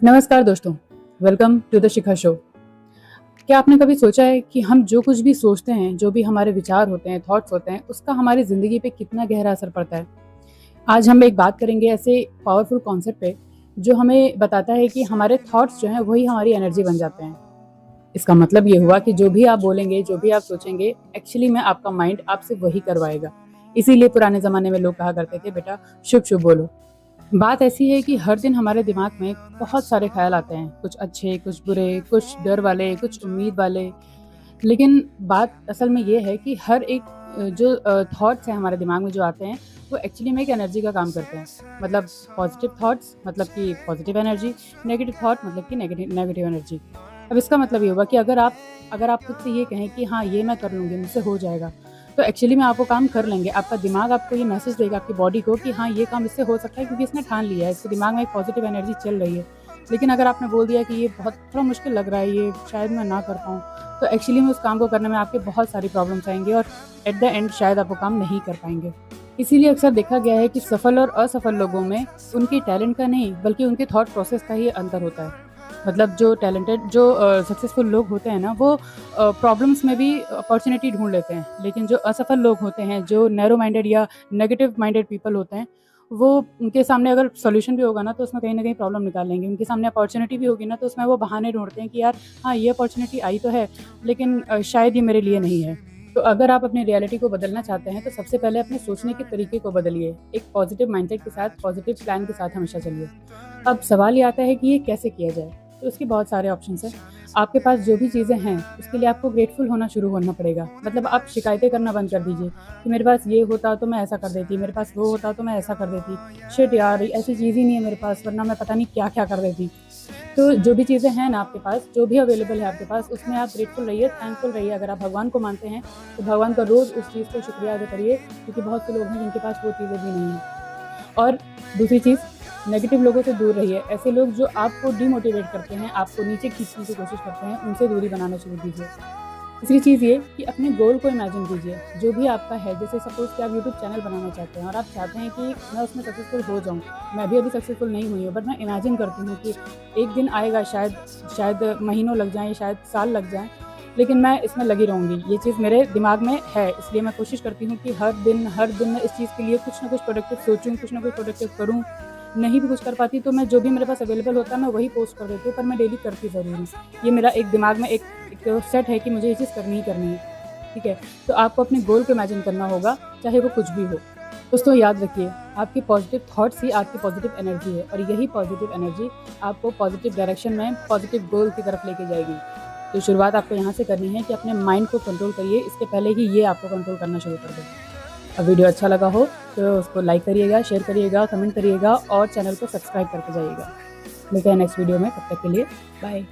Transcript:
नमस्कार दोस्तों, welcome to the Shikha show. क्या आपने कभी सोचा है कि हम जो कुछ भी सोचते हैं, जो भी हमारे विचार होते हैं, थॉट्स होते हैं, उसका हमारी ज़िंदगी पे कितना गहरा असर पड़ता है? आज हम एक बात करेंगे ऐसे पावरफुल कॉन्सेप्ट पे, जो हमें बताता है कि हमारे थॉट्स जो हैं, वही हमारी एनर्जी बन जाते हैं। इसका मतलब ये हुआ कि जो भी आप बोलेंगे, जो भी आप सोचेंगे, एक्चुअली में आपका माइंड आपसे वही करवाएगा। इसीलिए पुराने ज़माने में लोग कहा करते थे, बेटा शुभ-शुभ बोलो। बात ऐसी है कि हर दिन हमारे दिमाग में बहुत सारे ख्याल आते हैं, कुछ अच्छे, कुछ बुरे, कुछ डर वाले, कुछ उम्मीद वाले। लेकिन बात असल में ये है कि हर एक जो थॉट्स हैं हमारे दिमाग में जो आते हैं, वो एक्चुअली में एक एनर्जी का काम करते हैं। मतलब पॉजिटिव थॉट्स मतलब कि पॉजिटिव एनर्जी, नेगेटिव थॉट मतलब कि नेगेटिव एनर्जी। अब इसका मतलब ये हुआ कि अगर आप खुद से ये कहें कि हाँ, ये मैं कर लूँगी, मुझसे हो जाएगा, तो एक्चुअली में आप वो काम कर लेंगे। आपका दिमाग आपको ये मैसेज देगा आपकी बॉडी को कि हाँ, ये काम इससे हो सकता है क्योंकि इसने ठान लिया है, इसके दिमाग में एक पॉजिटिव एनर्जी चल रही है। लेकिन अगर आपने बोल दिया कि ये बहुत थोड़ा मुश्किल लग रहा है, ये शायद मैं ना कर पाऊँ, तो एक्चुअली में उस काम को करने में आपके बहुत सारी प्रॉब्लम्स आएँगी और एट द एंड शायद आप वो काम नहीं कर पाएँगे। इसीलिए अक्सर देखा गया है कि सफल और असफल लोगों में उनके टैलेंट का नहीं, बल्कि उनके थॉट प्रोसेस का ही अंतर होता है। मतलब जो सक्सेसफुल लोग होते हैं ना, वो प्रॉब्लम्स में भी अपॉर्च्युनिटी ढूँढ लेते हैं। लेकिन जो असफल लोग होते हैं, जो नैरो माइंडेड या नेगेटिव माइंडेड पीपल होते हैं, वो उनके सामने अगर सॉल्यूशन भी होगा ना, तो उसमें कहीं न कहीं प्रॉब्लम निकाल लेंगे। उनके सामने अपॉर्च्युनिटी भी होगी ना, तो उसमें वो बहाने ढूँढते हैं कि यार हाँ, ये अपॉर्च्युनिटी आई तो है, लेकिन शायद ये मेरे लिए नहीं है। तो अगर आप अपनी रियलिटी को बदलना चाहते हैं, तो सबसे पहले अपने सोचने के तरीके को बदलिए। एक पॉजिटिव माइंडसेट के साथ, पॉजिटिव प्लान के साथ हमेशा चलिए। अब सवाल ये आता है कि ये कैसे किया जाए? तो उसके बहुत सारे ऑप्शंस हैं। आपके पास जो भी चीज़ें हैं, उसके लिए आपको ग्रेटफुल होना शुरू होना पड़ेगा। मतलब आप शिकायतें करना बंद कर दीजिए कि मेरे पास ये होता तो मैं ऐसा कर देती, मेरे पास वो होता तो मैं ऐसा कर देती। शिट यार, ऐसी चीज़ ही नहीं है मेरे पास, वरना मैं पता नहीं क्या-क्या कर देती। तो जो भी चीज़ें हैं ना आपके पास, जो भी अवेलेबल है आपके पास, उसमें आप ग्रेटफुल रहिए, थैंकफुल रहिए। अगर आप भगवान को मानते हैं, तो भगवान का रोज़ उस चीज़ को शुक्रिया अदा करिए, क्योंकि बहुत से लोग हैं जिनके पास वो चीज़ें भी नहीं हैं। और दूसरी चीज़, नेगेटिव लोगों से दूर रहिए। ऐसे लोग जो आपको डिमोटिवेट करते हैं, आपको नीचे खींचने की कोशिश करते हैं, उनसे दूरी बनाना शुरू कीजिए। तीसरी चीज़ ये कि अपने गोल को इमेजिन कीजिए, जो भी आपका है। जैसे सपोज़ कि आप यूट्यूब चैनल बनाना चाहते हैं और आप चाहते हैं कि मैं उसमें सक्सेसफुल हो जाऊँ। मैं भी अभी सक्सेसफुल नहीं हुई हूँ, बट मैं इमेजिन करती हूँ कि एक दिन आएगा, शायद महीनों लग जाएँ, शायद साल लग जाएँ, लेकिन मैं इसमें लगी रहूँगी। ये चीज़ मेरे दिमाग में है, इसलिए मैं कोशिश करती हूँ कि हर दिन मैं इस चीज़ के लिए कुछ ना कुछ प्रोडक्टिव सोचूँ, कुछ ना कुछ प्रोडक्टिव करूँ। नहीं भी कुछ कर पाती तो मैं जो भी मेरे पास अवेलेबल होता है मैं वही पोस्ट कर देती हूँ, पर मैं डेली करती ज़रूर हूँ। ये मेरा एक दिमाग में एक सेट है कि मुझे ये चीज़ करनी ही करनी है, ठीक है? तो आपको अपने गोल को इमेजिन करना होगा, चाहे वो कुछ भी हो। दोस्तों याद रखिए, आपके पॉजिटिव थॉट्स ही आपकी पॉजिटिव एनर्जी है और यही पॉजिटिव एनर्जी आपको पॉजिटिव डायरेक्शन में, पॉजिटिव गोल की तरफ लेके जाएगी। तो शुरुआत आपको यहाँ से करनी है कि अपने माइंड को कंट्रोल करिए, इसके पहले ही ये आपको कंट्रोल करना शुरू कर दे। अब वीडियो अच्छा लगा हो तो उसको लाइक करिएगा, शेयर करिएगा, कमेंट करिएगा और चैनल को सब्सक्राइब करके जाइएगा। मिलते हैं नेक्स्ट वीडियो में, तब तक के लिए बाय।